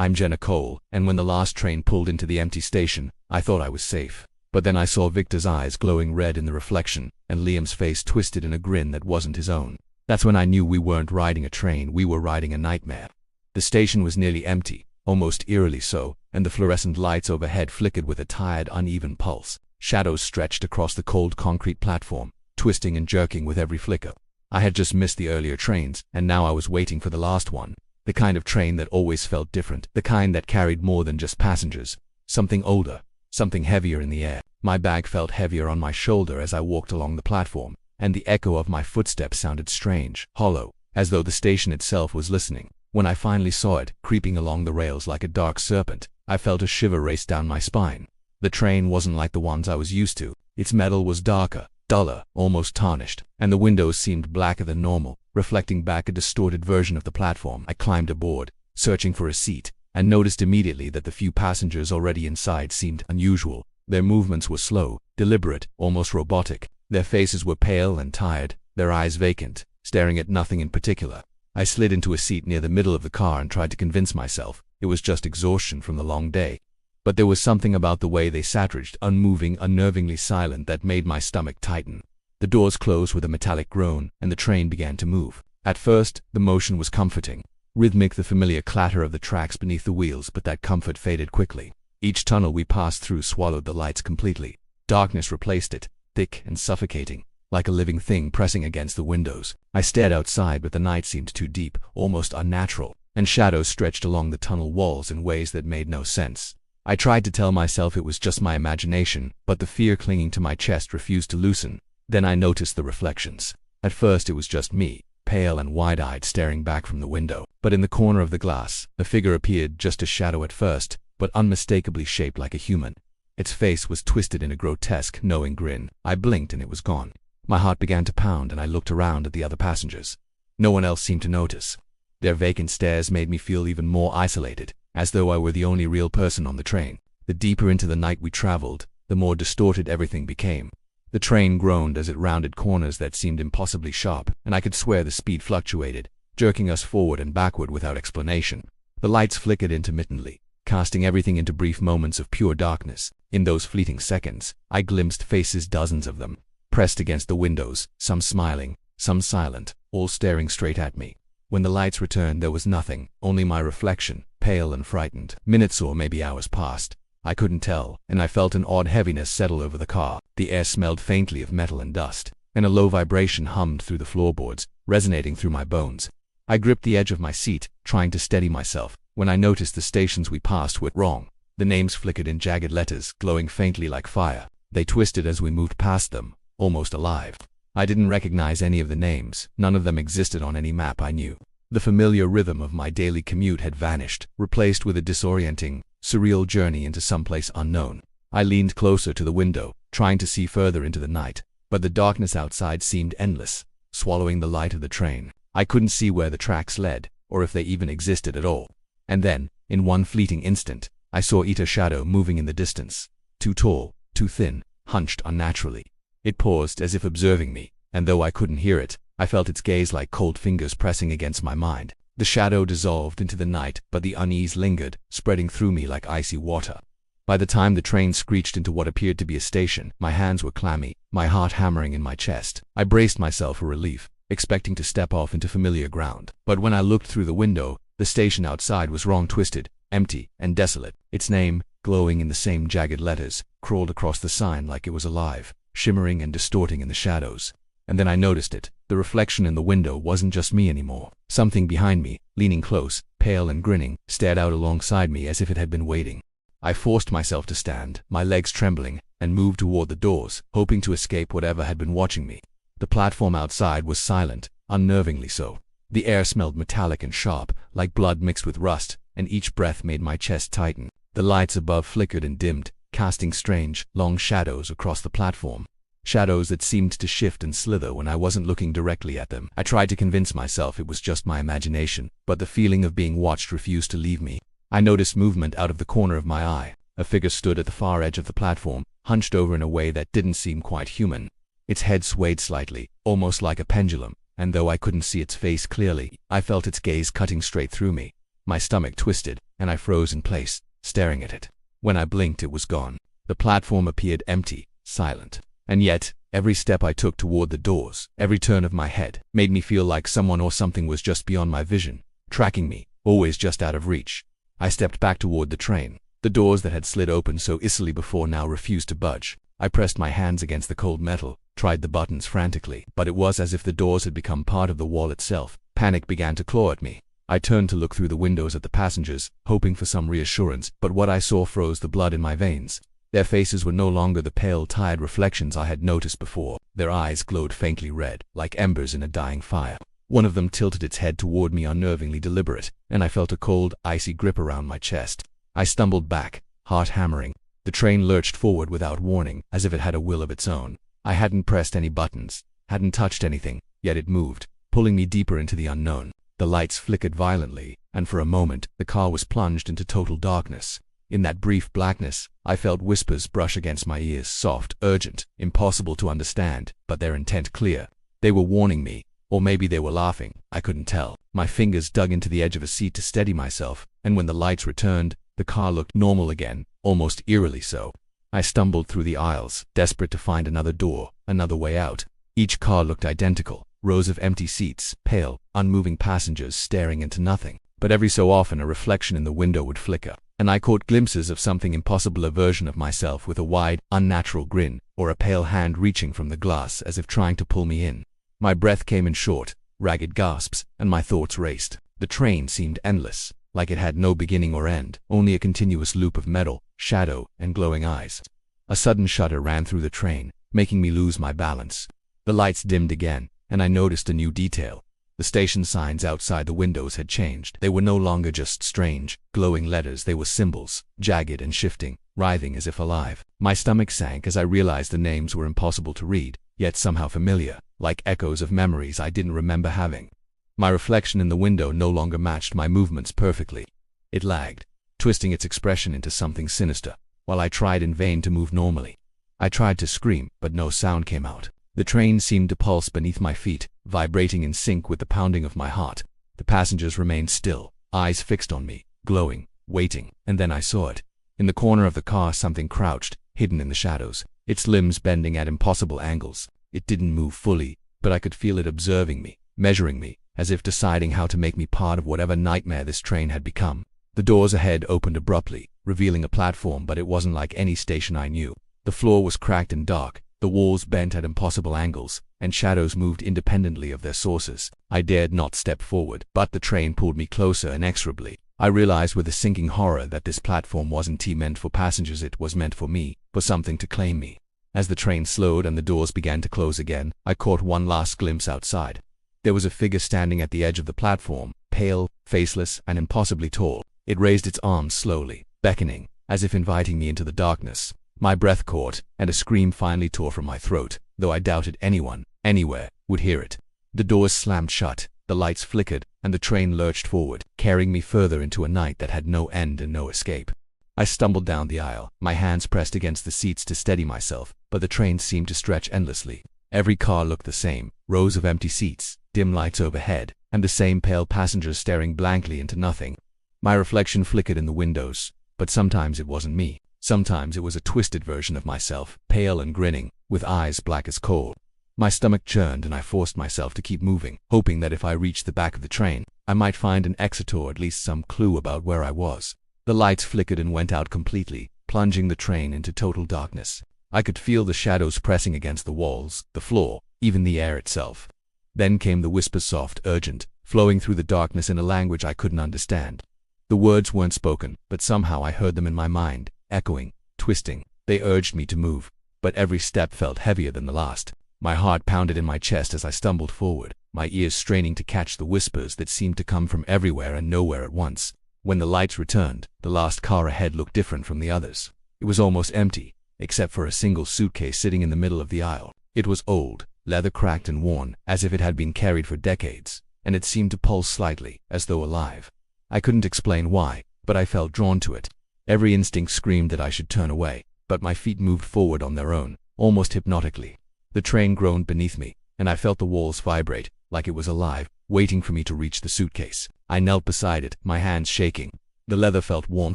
I'm Jenna Cole, and when the last train pulled into the empty station, I thought I was safe. But then I saw Victor's eyes glowing red in the reflection, and Liam's face twisted in a grin that wasn't his own. That's when I knew we weren't riding a train, we were riding a nightmare. The station was nearly empty, almost eerily so, and the fluorescent lights overhead flickered with a tired, uneven pulse. Shadows stretched across the cold concrete platform, twisting and jerking with every flicker. I had just missed the earlier trains, and now I was waiting for the last one. The kind of train that always felt different, the kind that carried more than just passengers. Something older, something heavier in the air. My bag felt heavier on my shoulder as I walked along the platform, and the echo of my footsteps sounded strange, hollow, as though the station itself was listening. When I finally saw it, creeping along the rails like a dark serpent, I felt a shiver race down my spine. The train wasn't like the ones I was used to. Its metal was darker, duller, almost tarnished, and the windows seemed blacker than normal, reflecting back a distorted version of the platform. I climbed aboard, searching for a seat, and noticed immediately that the few passengers already inside seemed unusual. Their movements were slow, deliberate, almost robotic. Their faces were pale and tired, their eyes vacant, staring at nothing in particular. I slid into a seat near the middle of the car and tried to convince myself it was just exhaustion from the long day. But there was something about the way they sat rigid, unmoving, unnervingly silent that made my stomach tighten. The doors closed with a metallic groan, and the train began to move. At first, the motion was comforting. Rhythmic, the familiar clatter of the tracks beneath the wheels, but that comfort faded quickly. Each tunnel we passed through swallowed the lights completely. Darkness replaced it, thick and suffocating, like a living thing pressing against the windows. I stared outside, but the night seemed too deep, almost unnatural, and shadows stretched along the tunnel walls in ways that made no sense. I tried to tell myself it was just my imagination, but the fear clinging to my chest refused to loosen. Then I noticed the reflections. At first it was just me, pale and wide-eyed, staring back from the window. But in the corner of the glass, a figure appeared, just a shadow at first, but unmistakably shaped like a human. Its face was twisted in a grotesque, knowing grin. I blinked and it was gone. My heart began to pound and I looked around at the other passengers. No one else seemed to notice. Their vacant stares made me feel even more isolated, as though I were the only real person on the train. The deeper into the night we traveled, the more distorted everything became. The train groaned as it rounded corners that seemed impossibly sharp, and I could swear the speed fluctuated, jerking us forward and backward without explanation. The lights flickered intermittently, casting everything into brief moments of pure darkness. In those fleeting seconds, I glimpsed faces, dozens of them, pressed against the windows, some smiling, some silent, all staring straight at me. When the lights returned, there was nothing, only my reflection, pale and frightened. Minutes or maybe hours passed. I couldn't tell, and I felt an odd heaviness settle over the car. The air smelled faintly of metal and dust, and a low vibration hummed through the floorboards, resonating through my bones. I gripped the edge of my seat, trying to steady myself, when I noticed the stations we passed were wrong. The names flickered in jagged letters, glowing faintly like fire. They twisted as we moved past them, almost alive. I didn't recognize any of the names. None of them existed on any map I knew. The familiar rhythm of my daily commute had vanished, replaced with a disorienting, surreal journey into someplace unknown. I leaned closer to the window, trying to see further into the night, but the darkness outside seemed endless, swallowing the light of the train. I couldn't see where the tracks led, or if they even existed at all. And then, in one fleeting instant, I saw Ita's shadow moving in the distance. Too tall, too thin, hunched unnaturally. It paused as if observing me, and though I couldn't hear it, I felt its gaze like cold fingers pressing against my mind. The shadow dissolved into the night, but the unease lingered, spreading through me like icy water. By the time the train screeched into what appeared to be a station, my hands were clammy, my heart hammering in my chest. I braced myself for relief, expecting to step off into familiar ground. But when I looked through the window, the station outside was wrong, twisted, empty, and desolate. Its name, glowing in the same jagged letters, crawled across the sign like it was alive, shimmering and distorting in the shadows. And then I noticed it. The reflection in the window wasn't just me anymore. Something behind me, leaning close, pale and grinning, stared out alongside me as if it had been waiting. I forced myself to stand, my legs trembling, and moved toward the doors, hoping to escape whatever had been watching me. The platform outside was silent, unnervingly so. The air smelled metallic and sharp, like blood mixed with rust, and each breath made my chest tighten. The lights above flickered and dimmed, casting strange, long shadows across the platform. Shadows that seemed to shift and slither when I wasn't looking directly at them. I tried to convince myself it was just my imagination, but the feeling of being watched refused to leave me. I noticed movement out of the corner of my eye. A figure stood at the far edge of the platform, hunched over in a way that didn't seem quite human. Its head swayed slightly, almost like a pendulum, and though I couldn't see its face clearly, I felt its gaze cutting straight through me. My stomach twisted, and I froze in place, staring at it. When I blinked, it was gone. The platform appeared empty, silent. And yet, every step I took toward the doors, every turn of my head, made me feel like someone or something was just beyond my vision, tracking me, always just out of reach. I stepped back toward the train. The doors that had slid open so easily before now refused to budge. I pressed my hands against the cold metal, tried the buttons frantically, but it was as if the doors had become part of the wall itself. Panic began to claw at me. I turned to look through the windows at the passengers, hoping for some reassurance, but what I saw froze the blood in my veins. Their faces were no longer the pale, tired reflections I had noticed before. Their eyes glowed faintly red, like embers in a dying fire. One of them tilted its head toward me, unnervingly deliberate, and I felt a cold, icy grip around my chest. I stumbled back, heart hammering. The train lurched forward without warning, as if it had a will of its own. I hadn't pressed any buttons, hadn't touched anything, yet it moved, pulling me deeper into the unknown. The lights flickered violently, and for a moment, the car was plunged into total darkness. In that brief blackness, I felt whispers brush against my ears, soft, urgent, impossible to understand, but their intent clear. They were warning me, or maybe they were laughing. I couldn't tell. My fingers dug into the edge of a seat to steady myself, and when the lights returned, the car looked normal again, almost eerily so. I stumbled through the aisles, desperate to find another door, another way out. Each car looked identical. Rows of empty seats, pale, unmoving passengers staring into nothing. But every so often a reflection in the window would flicker, and I caught glimpses of something impossible, a version of myself with a wide, unnatural grin, or a pale hand reaching from the glass as if trying to pull me in. My breath came in short, ragged gasps, and my thoughts raced. The train seemed endless, like it had no beginning or end, only a continuous loop of metal, shadow, and glowing eyes. A sudden shudder ran through the train, making me lose my balance. The lights dimmed again, and I noticed a new detail. The station signs outside the windows had changed. They were no longer just strange, glowing letters. They were symbols, jagged and shifting, writhing as if alive. My stomach sank as I realized the names were impossible to read, yet somehow familiar, like echoes of memories I didn't remember having. My reflection in the window no longer matched my movements perfectly. It lagged, twisting its expression into something sinister, while I tried in vain to move normally. I tried to scream, but no sound came out. The train seemed to pulse beneath my feet, vibrating in sync with the pounding of my heart. The passengers remained still, eyes fixed on me, glowing, waiting, and then I saw it. In the corner of the car something crouched, hidden in the shadows, its limbs bending at impossible angles. It didn't move fully, but I could feel it observing me, measuring me, as if deciding how to make me part of whatever nightmare this train had become. The doors ahead opened abruptly, revealing a platform, but it wasn't like any station I knew. The floor was cracked and dark. The walls bent at impossible angles, and shadows moved independently of their sources. I dared not step forward, but the train pulled me closer inexorably. I realized with a sinking horror that this platform wasn't meant for passengers, it was meant for me, for something to claim me. As the train slowed and the doors began to close again, I caught one last glimpse outside. There was a figure standing at the edge of the platform, pale, faceless, and impossibly tall. It raised its arms slowly, beckoning, as if inviting me into the darkness. My breath caught, and a scream finally tore from my throat, though I doubted anyone, anywhere, would hear it. The doors slammed shut, the lights flickered, and the train lurched forward, carrying me further into a night that had no end and no escape. I stumbled down the aisle, my hands pressed against the seats to steady myself, but the train seemed to stretch endlessly. Every car looked the same, rows of empty seats, dim lights overhead, and the same pale passengers staring blankly into nothing. My reflection flickered in the windows, but sometimes it wasn't me. Sometimes it was a twisted version of myself, pale and grinning, with eyes black as coal. My stomach churned and I forced myself to keep moving, hoping that if I reached the back of the train, I might find an exit or at least some clue about where I was. The lights flickered and went out completely, plunging the train into total darkness. I could feel the shadows pressing against the walls, the floor, even the air itself. Then came the whispers, soft, urgent, flowing through the darkness in a language I couldn't understand. The words weren't spoken, but somehow I heard them in my mind, echoing, twisting. They urged me to move, but every step felt heavier than the last. My heart pounded in my chest as I stumbled forward, my ears straining to catch the whispers that seemed to come from everywhere and nowhere at once. When the lights returned, the last car ahead looked different from the others. It was almost empty, except for a single suitcase sitting in the middle of the aisle. It was old, leather cracked and worn, as if it had been carried for decades, and it seemed to pulse slightly, as though alive. I couldn't explain why, but I felt drawn to it. Every instinct screamed that I should turn away, but my feet moved forward on their own, almost hypnotically. The train groaned beneath me, and I felt the walls vibrate, like it was alive, waiting for me to reach the suitcase. I knelt beside it, my hands shaking. The leather felt warm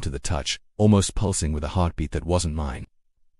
to the touch, almost pulsing with a heartbeat that wasn't mine.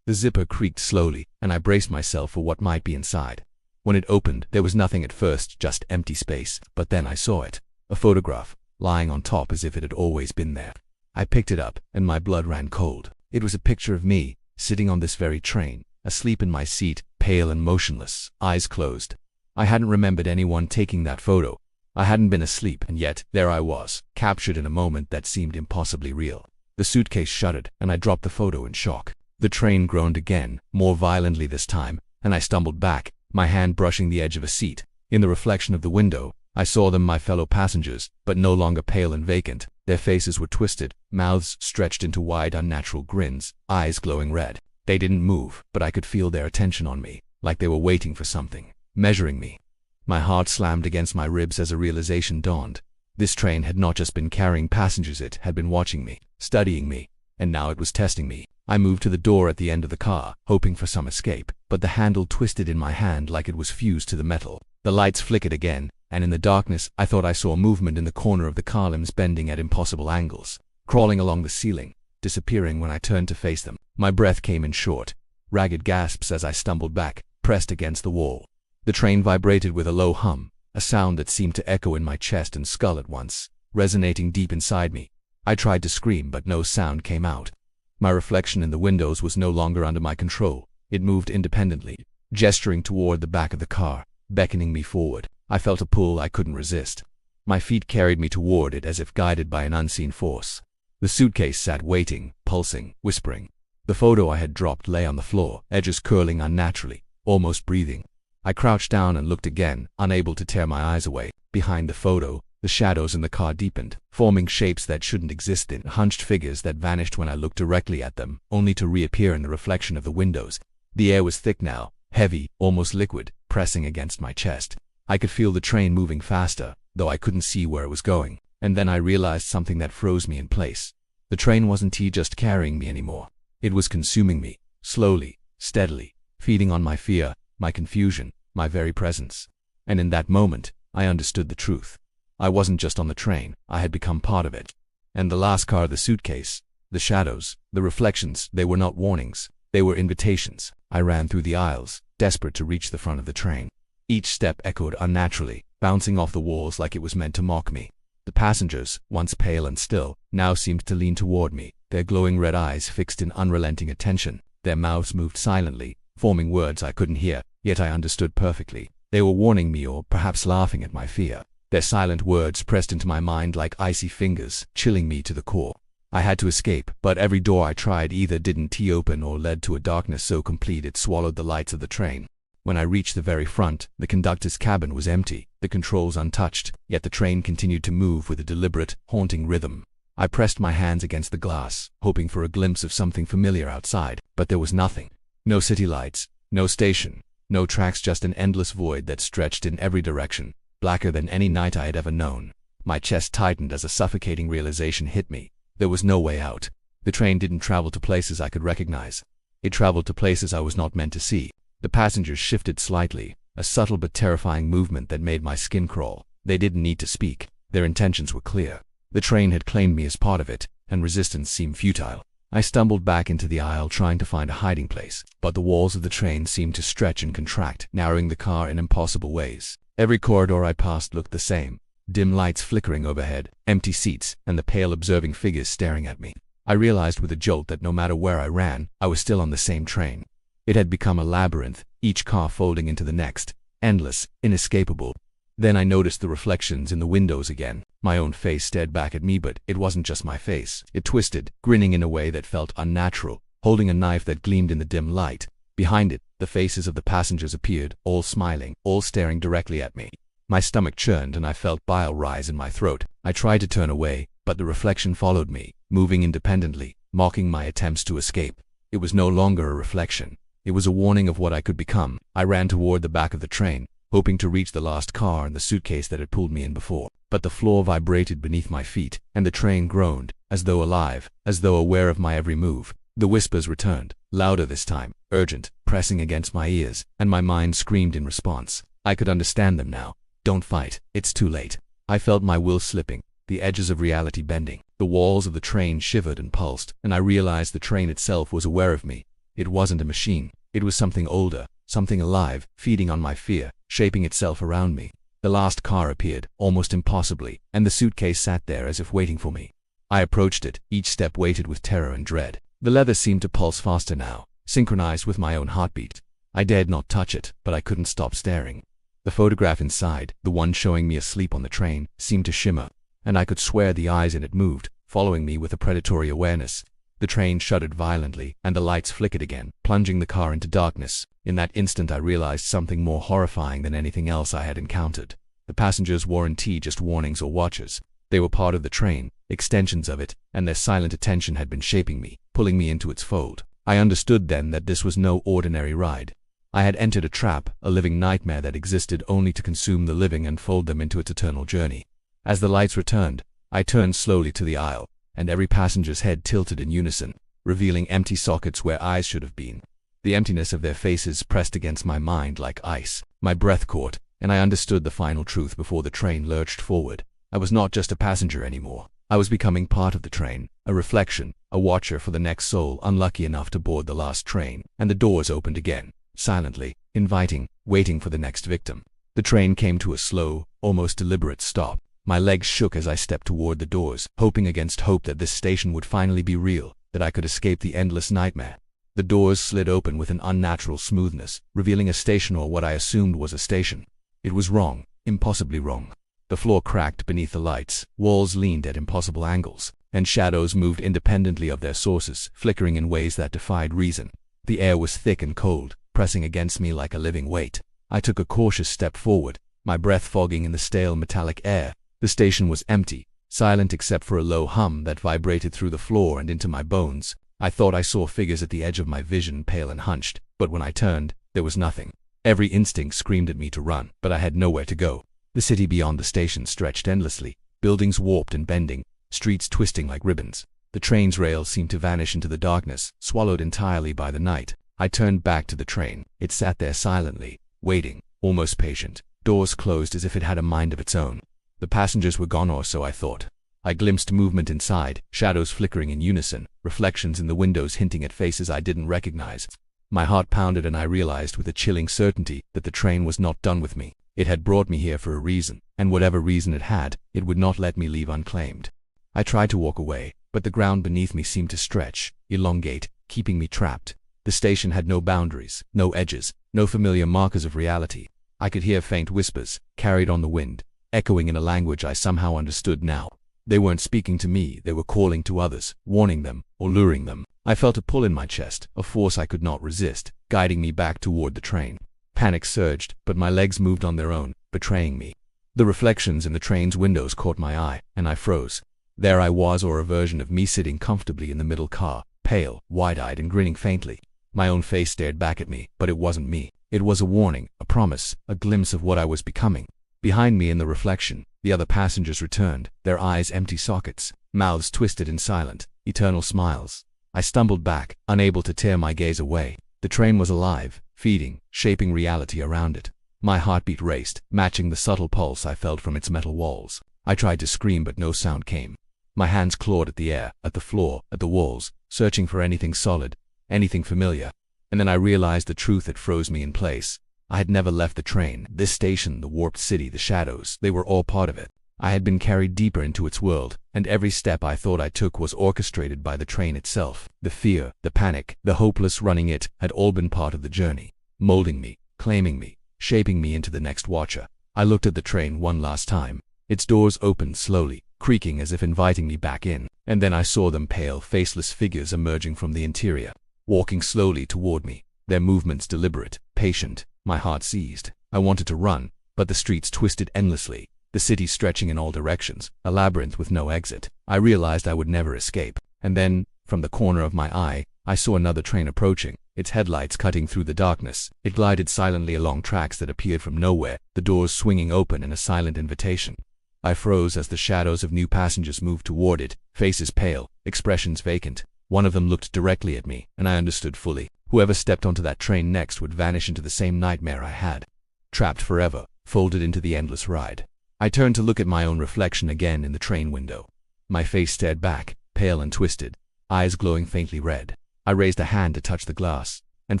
The zipper creaked slowly, and I braced myself for what might be inside. When it opened, there was nothing at first, just empty space, but then I saw it. A photograph, lying on top as if it had always been there. I picked it up, and my blood ran cold. It was a picture of me, sitting on this very train, asleep in my seat, pale and motionless, eyes closed. I hadn't remembered anyone taking that photo. I hadn't been asleep, and yet, there I was, captured in a moment that seemed impossibly real. The suitcase shuddered, and I dropped the photo in shock. The train groaned again, more violently this time, and I stumbled back, my hand brushing the edge of a seat. In the reflection of the window, I saw them, my fellow passengers, but no longer pale and vacant. Their faces were twisted, mouths stretched into wide, unnatural grins, eyes glowing red. They didn't move, but I could feel their attention on me, like they were waiting for something, measuring me. My heart slammed against my ribs as a realization dawned. This train had not just been carrying passengers, it had been watching me, studying me, and now it was testing me. I moved to the door at the end of the car, hoping for some escape, but the handle twisted in my hand like it was fused to the metal. The lights flickered again, and in the darkness I thought I saw movement in the corner of the car, limbs bending at impossible angles, crawling along the ceiling, disappearing when I turned to face them. My breath came in short, ragged gasps as I stumbled back, pressed against the wall. The train vibrated with a low hum, a sound that seemed to echo in my chest and skull at once, resonating deep inside me. I tried to scream, but no sound came out. My reflection in the windows was no longer under my control. It moved independently, gesturing toward the back of the car, beckoning me forward. I felt a pull I couldn't resist. My feet carried me toward it as if guided by an unseen force. The suitcase sat waiting, pulsing, whispering. The photo I had dropped lay on the floor, edges curling unnaturally, almost breathing. I crouched down and looked again, unable to tear my eyes away. Behind the photo, the shadows in the car deepened, forming shapes that shouldn't exist, in hunched figures that vanished when I looked directly at them, only to reappear in the reflection of the windows. The air was thick now, heavy, almost liquid, pressing against my chest. I could feel the train moving faster, though I couldn't see where it was going. And then I realized something that froze me in place. The train wasn't just carrying me anymore. It was consuming me, slowly, steadily, feeding on my fear, my confusion, my very presence. And in that moment, I understood the truth. I wasn't just on the train, I had become part of it. And the last car, the suitcase, the shadows, the reflections, they were not warnings, they were invitations. I ran through the aisles, desperate to reach the front of the train. Each step echoed unnaturally, bouncing off the walls like it was meant to mock me. The passengers, once pale and still, now seemed to lean toward me, their glowing red eyes fixed in unrelenting attention. Their mouths moved silently, forming words I couldn't hear, yet I understood perfectly. They were warning me, or perhaps laughing at my fear. Their silent words pressed into my mind like icy fingers, chilling me to the core. I had to escape, but every door I tried either didn't open or led to a darkness so complete it swallowed the lights of the train. When I reached the very front, the conductor's cabin was empty, the controls untouched, yet the train continued to move with a deliberate, haunting rhythm. I pressed my hands against the glass, hoping for a glimpse of something familiar outside, but there was nothing. No city lights, no station, no tracks, just an endless void that stretched in every direction, blacker than any night I had ever known. My chest tightened as a suffocating realization hit me. There was no way out. The train didn't travel to places I could recognize. It traveled to places I was not meant to see. The passengers shifted slightly, a subtle but terrifying movement that made my skin crawl. They didn't need to speak. Their intentions were clear. The train had claimed me as part of it, and resistance seemed futile. I stumbled back into the aisle trying to find a hiding place, but the walls of the train seemed to stretch and contract, narrowing the car in impossible ways. Every corridor I passed looked the same. Dim lights flickering overhead, empty seats, and the pale observing figures staring at me. I realized with a jolt that no matter where I ran, I was still on the same train. It had become a labyrinth, each car folding into the next, endless, inescapable. Then I noticed the reflections in the windows again. My own face stared back at me, but it wasn't just my face. It twisted, grinning in a way that felt unnatural, holding a knife that gleamed in the dim light. Behind it, the faces of the passengers appeared, all smiling, all staring directly at me. My stomach churned and I felt bile rise in my throat. I tried to turn away, but the reflection followed me, moving independently, mocking my attempts to escape. It was no longer a reflection. It was a warning of what I could become. I ran toward the back of the train, hoping to reach the last car and the suitcase that had pulled me in before. But the floor vibrated beneath my feet, and the train groaned, as though alive, as though aware of my every move. The whispers returned, louder this time, urgent, pressing against my ears, and my mind screamed in response. I could understand them now. Don't fight, it's too late. I felt my will slipping, the edges of reality bending. The walls of the train shivered and pulsed, and I realized the train itself was aware of me. It wasn't a machine. It was something older, something alive, feeding on my fear, shaping itself around me. The last car appeared, almost impossibly, and the suitcase sat there as if waiting for me. I approached it, each step weighted with terror and dread. The leather seemed to pulse faster now, synchronized with my own heartbeat. I dared not touch it, but I couldn't stop staring. The photograph inside, the one showing me asleep on the train, seemed to shimmer, and I could swear the eyes in it moved, following me with a predatory awareness. The train shuddered violently, and the lights flickered again, plunging the car into darkness. In that instant I realized something more horrifying than anything else I had encountered. The passengers weren't just warnings or watchers. They were part of the train, extensions of it, and their silent attention had been shaping me, pulling me into its fold. I understood then that this was no ordinary ride. I had entered a trap, a living nightmare that existed only to consume the living and fold them into its eternal journey. As the lights returned, I turned slowly to the aisle, and every passenger's head tilted in unison, revealing empty sockets where eyes should have been. The emptiness of their faces pressed against my mind like ice. My breath caught, and I understood the final truth before the train lurched forward. I was not just a passenger anymore. I was becoming part of the train, a reflection, a watcher for the next soul unlucky enough to board the last train. And the doors opened again, silently, inviting, waiting for the next victim. The train came to a slow, almost deliberate stop. My legs shook as I stepped toward the doors, hoping against hope that this station would finally be real, that I could escape the endless nightmare. The doors slid open with an unnatural smoothness, revealing a station, or what I assumed was a station. It was wrong, impossibly wrong. The floor cracked beneath the lights, walls leaned at impossible angles, and shadows moved independently of their sources, flickering in ways that defied reason. The air was thick and cold, pressing against me like a living weight. I took a cautious step forward, my breath fogging in the stale metallic air. The station was empty, silent except for a low hum that vibrated through the floor and into my bones. I thought I saw figures at the edge of my vision, pale and hunched, but when I turned, there was nothing. Every instinct screamed at me to run, but I had nowhere to go. The city beyond the station stretched endlessly, buildings warped and bending, streets twisting like ribbons. The train's rails seemed to vanish into the darkness, swallowed entirely by the night. I turned back to the train. It sat there silently, waiting, almost patient. Doors closed as if it had a mind of its own. The passengers were gone, or so I thought. I glimpsed movement inside, shadows flickering in unison, reflections in the windows hinting at faces I didn't recognize. My heart pounded, and I realized with a chilling certainty that the train was not done with me. It had brought me here for a reason, and whatever reason it had, it would not let me leave unclaimed. I tried to walk away, but the ground beneath me seemed to stretch, elongate, keeping me trapped. The station had no boundaries, no edges, no familiar markers of reality. I could hear faint whispers, carried on the wind, echoing in a language I somehow understood now. They weren't speaking to me, they were calling to others, warning them, or luring them. I felt a pull in my chest, a force I could not resist, guiding me back toward the train. Panic surged, but my legs moved on their own, betraying me. The reflections in the train's windows caught my eye, and I froze. There I was, or a version of me, sitting comfortably in the middle car, pale, wide-eyed and grinning faintly. My own face stared back at me, but it wasn't me. It was a warning, a promise, a glimpse of what I was becoming. Behind me in the reflection, the other passengers returned, their eyes empty sockets, mouths twisted in silent, eternal smiles. I stumbled back, unable to tear my gaze away. The train was alive, feeding, shaping reality around it. My heartbeat raced, matching the subtle pulse I felt from its metal walls. I tried to scream, but no sound came. My hands clawed at the air, at the floor, at the walls, searching for anything solid, anything familiar. And then I realized the truth that froze me in place. I had never left the train. This station, the warped city, the shadows, they were all part of it. I had been carried deeper into its world, and every step I thought I took was orchestrated by the train itself. The fear, the panic, the hopeless running it had all been part of the journey, molding me, claiming me, shaping me into the next watcher. I looked at the train one last time. Its doors opened slowly, creaking as if inviting me back in, and then I saw them, pale, faceless figures emerging from the interior, walking slowly toward me, their movements deliberate, patient. My heart seized. I wanted to run, but the streets twisted endlessly, the city stretching in all directions, a labyrinth with no exit. I realized I would never escape. And then, from the corner of my eye, I saw another train approaching, its headlights cutting through the darkness. It glided silently along tracks that appeared from nowhere, the doors swinging open in a silent invitation. I froze as the shadows of new passengers moved toward it, faces pale, expressions vacant. One of them looked directly at me, and I understood fully. Whoever stepped onto that train next would vanish into the same nightmare I had. Trapped forever, folded into the endless ride. I turned to look at my own reflection again in the train window. My face stared back, pale and twisted, eyes glowing faintly red. I raised a hand to touch the glass, and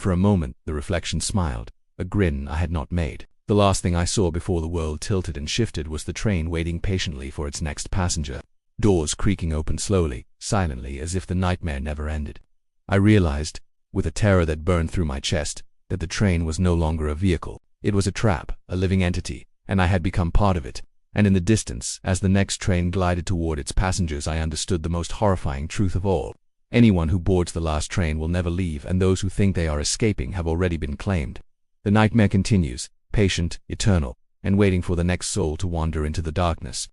for a moment the reflection smiled, a grin I had not made. The last thing I saw before the world tilted and shifted was the train waiting patiently for its next passenger. Doors creaking open slowly, silently, as if the nightmare never ended. I realized, with a terror that burned through my chest, that the train was no longer a vehicle. It was a trap, a living entity, and I had become part of it. And in the distance, as the next train glided toward its passengers, I understood the most horrifying truth of all. Anyone who boards the last train will never leave, and those who think they are escaping have already been claimed. The nightmare continues, patient, eternal, and waiting for the next soul to wander into the darkness.